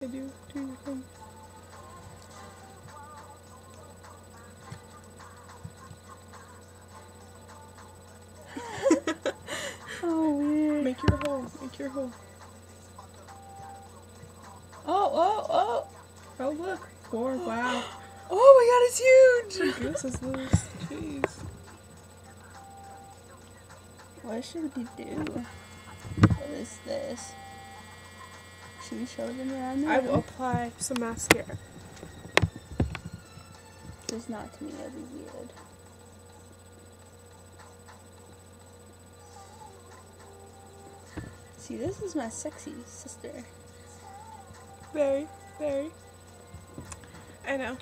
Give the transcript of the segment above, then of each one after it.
I do your thing. Oh, weird. Make your hole. Make your hole. Oh. Oh, look. 4. Wow. Oh my god, it's huge! Goose is loose. Jeez. What should we do? What is this? Should we show them around the I will room? apply some mascara. Just not to me, that'd be weird. See, this is my sexy sister. Very, very. I know.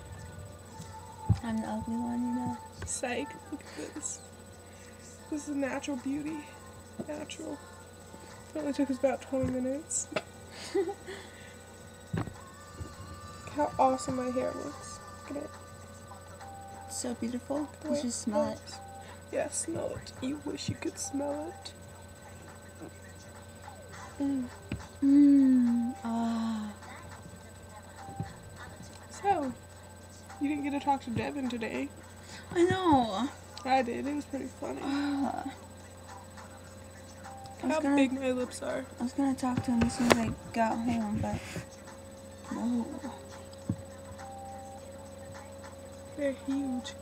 I'm the ugly one, you know. Psych. Look at this. This is natural beauty. Natural. It only took us about 20 minutes. Look how awesome my hair looks. Look at it. So beautiful. The You way should smell it. looks. Yeah, smell it. You wish you could smell it. Ah. So, you didn't get to talk to Devin today. I know. I did. It was pretty funny. I was How gonna- big my lips are. I was gonna talk to him as soon as I got home, but no. They're huge.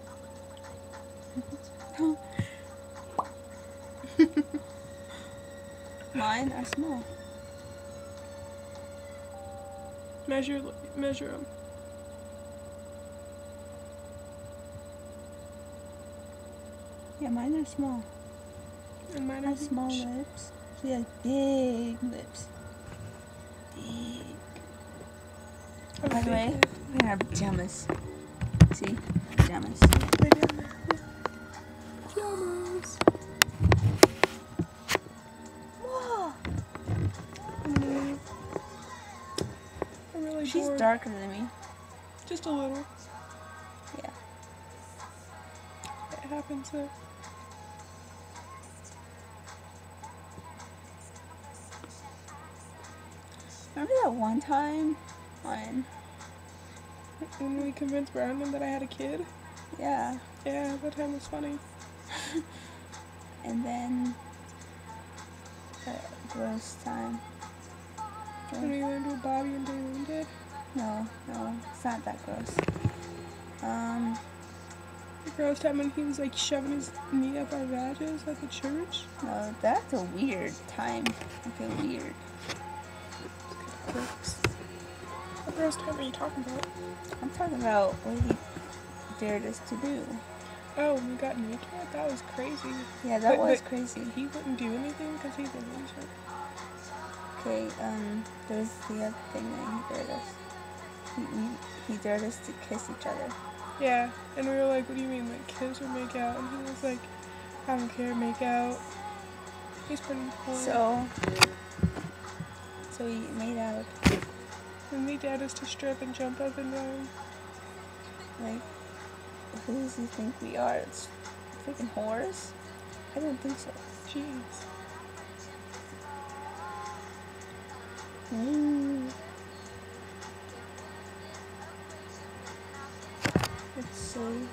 Mine are small. Measure them. Yeah, mine are small. And mine I are have small huge. lips. She has big lips. Big. I'm By the way, big. we're gonna have pajamas. See? Pajamas. Pajamas. Whoa! I'm really She's bored. darker than me. Just a little. Yeah. It happens to. Remember that one time When we convinced Brandon that I had a kid? yeah. Yeah, that time was funny. And then that gross time. When we learned what Bobby and Daylene did. No, it's not that gross. The gross time when he was like shoving his knee up our vages at the church. No, that's a weird time. I feel weird. Gross. What gross time are you talking about? I'm talking about what he dared us to do. Oh, when we got naked? That was crazy. Yeah, that But- was but crazy. He wouldn't do anything because he's a loser. Okay, there's the other thing that he dared us. He dared us to kiss each other. Yeah, and we were like, what do you mean, like kiss or make out? And he was like, I don't care, make out. He's pretty cool. So we made out. And they dared us to strip and jump up and down. Like, who does he think we are? It's freaking whores? I don't think so. Jeez. It's silly.